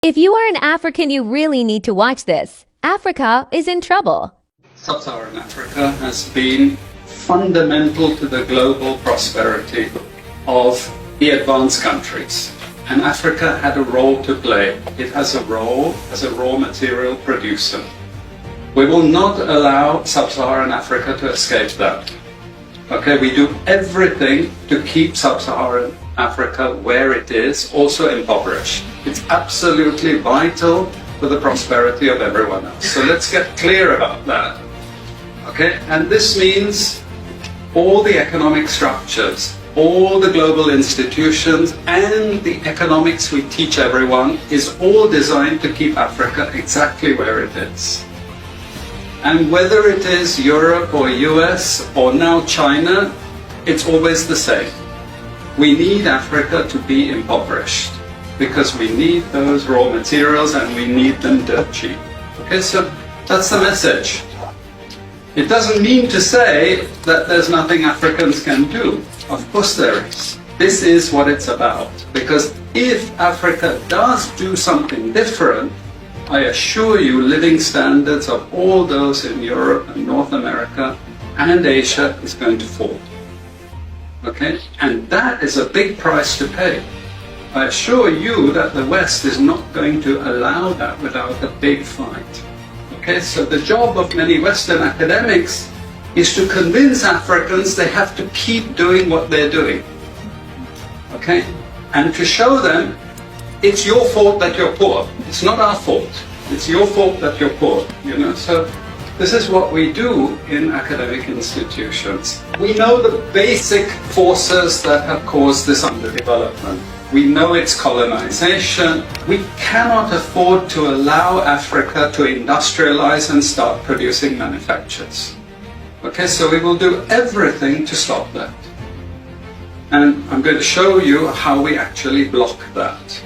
If you are an African, you really need to watch this. Africa is in trouble. Sub-Saharan Africa has been fundamental to the global prosperity of the advanced countries. And Africa had a role to play. It has a role as a raw material producer. We will not allow Sub-Saharan Africa to escape that. Okay, we do everything to keep Sub-Saharan Africa where it is, also impoverished. It's absolutely vital for the prosperity of everyone else. So let's get clear about that. Okay, and this means all the economic structures, all the global institutions, and the economics we teach everyone is all designed to keep Africa exactly where it is. And whether it is Europe or US or now China, it's always the same. We need Africa to be impoverished because we need those raw materials and we need them dirt cheap. Okay, so that's the message. It doesn't mean to say that there's nothing Africans can do. Of course there is. This is what it's about. Because if Africa does do something different, I assure you living standards of all those in Europe and North America and Asia is going to fall. Okay? And that is a big price to pay. I assure you that the West is not going to allow that without a big fight. Okay, so the job of many Western academics is to convince Africans they have to keep doing what they're doing. Okay? And to show them it's your fault that you're poor. It's not our fault. It's your fault that you're poor. You know, so this is what we do in academic institutions. We know the basic forces that have caused this underdevelopment. We know it's colonization. We cannot afford to allow Africa to industrialize and start producing manufactures. Okay, so we will do everything to stop that. And I'm going to show you how we actually block that.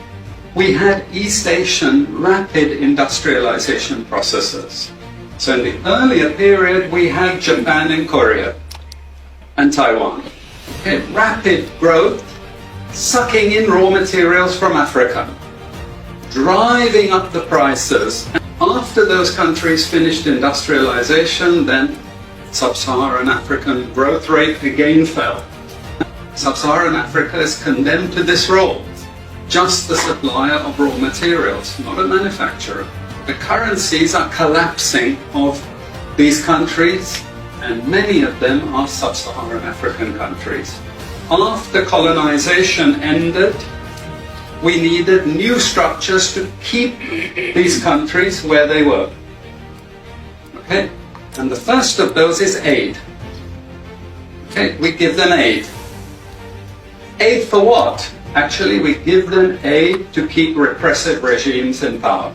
We had East Asian rapid industrialization processes. So in the earlier period, we had Japan and Korea and Taiwan. Okay, rapid growth, sucking in raw materials from Africa, driving up the prices. And after those countries finished industrialization, then Sub-Saharan African growth rate again fell. Sub-Saharan Africa is condemned to this role, just the supplier of raw materials, not a manufacturer. The currencies are collapsing of these countries, and many of them are Sub-Saharan African countries. After colonization ended, we needed new structures to keep these countries where they were. Okay? And the first of those is aid. Okay? We give them aid. Aid for what? Actually, we give them aid to keep repressive regimes in power.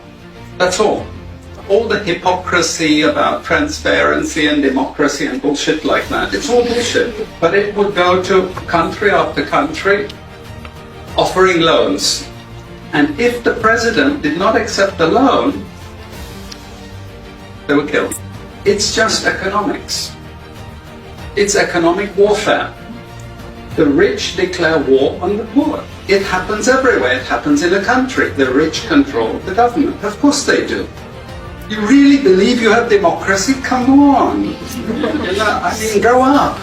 That's all. All the hypocrisy about transparency and democracy and bullshit like that, it's all bullshit. But it would go to country after country offering loans. And if the president did not accept the loan, they were killed. It's just economics. It's economic warfare. The rich declare war on the poor. It happens everywhere. It happens in a country. The rich control the government. Of course they do. You really believe you have democracy? Come on. I mean, grow up.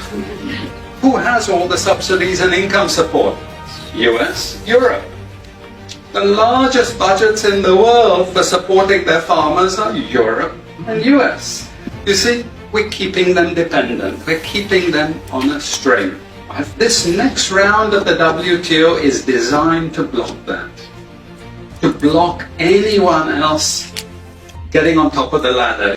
Who has all the subsidies and income support? US, Europe. The largest budgets in the world for supporting their farmers are Europe and US. You see, we're keeping them dependent. We're keeping them on a string. This next round of the WTO is designed to block that. To block anyone else getting on top of the ladder.